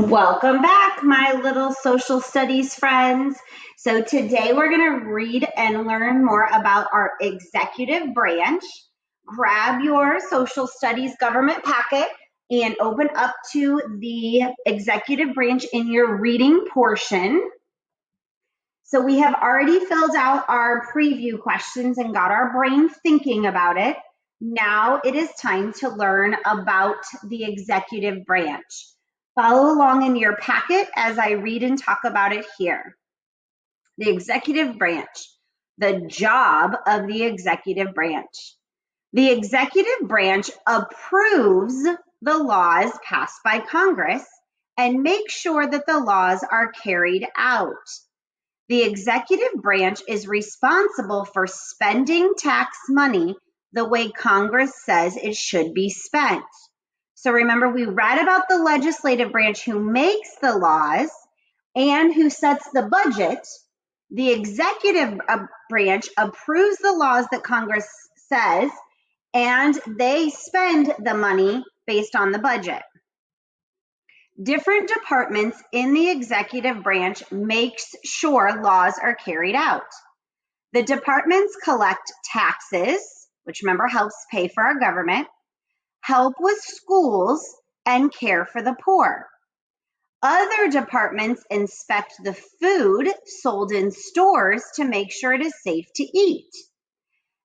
Welcome back, my little social studies friends. So today we're going to read and learn more about our executive branch. Grab your social studies government packet and open up to the executive branch in your reading portion. So we have already filled out our preview questions and got our brain thinking about it. Now it is time to learn about the executive branch. Follow along in your packet as I read and talk about it here. The executive branch, the job of the executive branch. The executive branch approves the laws passed by Congress and makes sure that the laws are carried out. The executive branch is responsible for spending tax money the way Congress says it should be spent. So remember, we read about the legislative branch who makes the laws and who sets the budget. The executive branch approves the laws that Congress says, and they spend the money based on the budget. Different departments in the executive branch makes sure laws are carried out. The departments collect taxes, which remember helps pay for our government, help with schools, and care for the poor. Other departments inspect the food sold in stores to make sure it is safe to eat.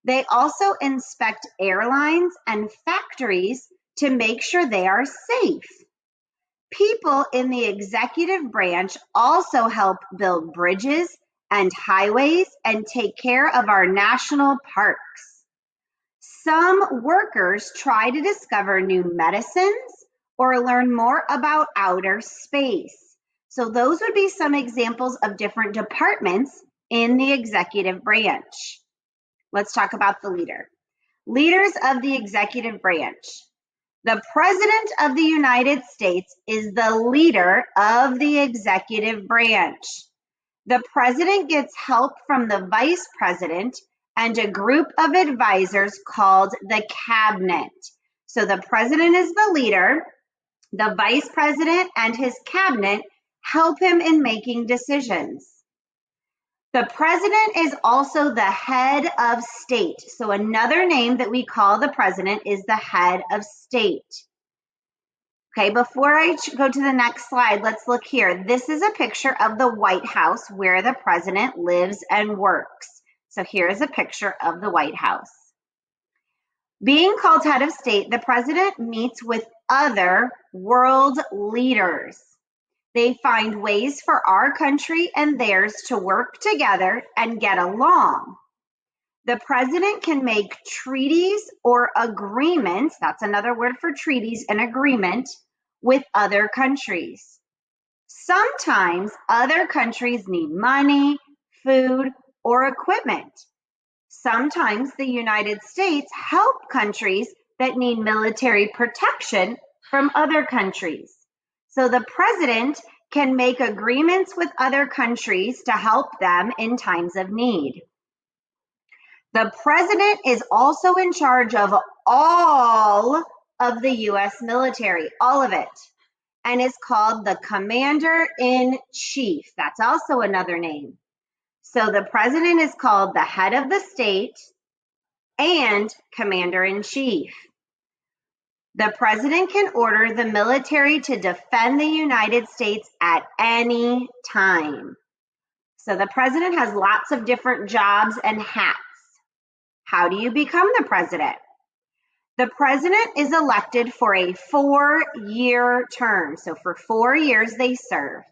They also inspect airlines and factories to make sure they are safe. People in the executive branch also help build bridges and highways and take care of our national parks. Some workers try to discover new medicines or learn more about outer space. So those would be some examples of different departments in the executive branch. Let's talk about the leader. Leaders of the executive branch. The President of the United States is the leader of the executive branch. The President gets help from the Vice President and a group of advisors called the Cabinet. So the President is the leader. The Vice President and his Cabinet help him in making decisions. The President is also the head of state. So another name that we call the President is the head of state. Okay, before I go to the next slide, let's look here. This is a picture of the White House where the President lives and works. So here is a picture of the White House. Being called head of state, the President meets with other world leaders. They find ways for our country and theirs to work together and get along. The President can make treaties or agreements, that's another word for treaties, an agreement, with other countries. Sometimes other countries need money, food, or equipment. Sometimes the United States help countries that need military protection from other countries. So the President can make agreements with other countries to help them in times of need. The President is also in charge of all of the US military, all of it, and is called the Commander-in-Chief. That's also another name. So the President is called the head of the state and Commander-in-Chief. The President can order the military to defend the United States at any time. So the President has lots of different jobs and hats. How do you become the President? The President is elected for a 4-year term. So for 4 years they serve.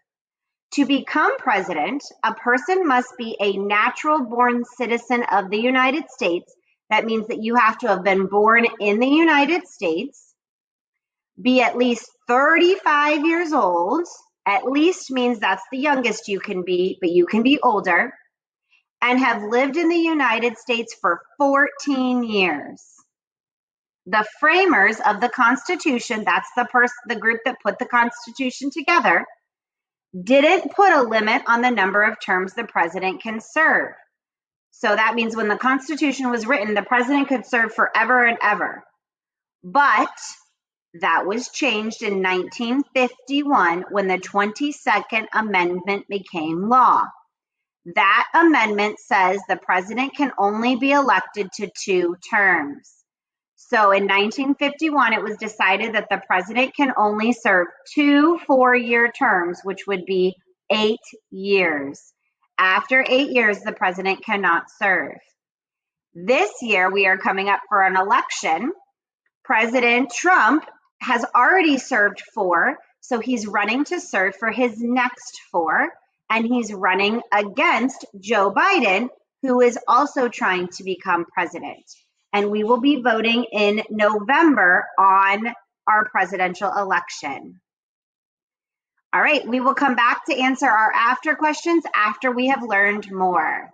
To become president, a person must be a natural-born citizen of the United States. That means that you have to have been born in the United States, be at least 35 years old. At least means that's the youngest you can be, but you can be older, and have lived in the United States for 14 years. The framers of the Constitution, that's the group that put the Constitution together, didn't put a limit on the number of terms the president can serve. So that means when the Constitution was written, the president could serve forever and ever. But That was changed in 1951 when the 22nd Amendment became law. That amendment says the president can only be elected to 2 terms. So in 1951, it was decided that the president can only serve 2 4-year terms, which would be 8 years. After 8 years, the president cannot serve. This year, we are coming up for an election. President Trump has already served 4, so he's running to serve for his next 4, and he's running against Joe Biden, who is also trying to become president. And we will be voting in November on our presidential election. All right, we will come back to answer our after questions after we have learned more.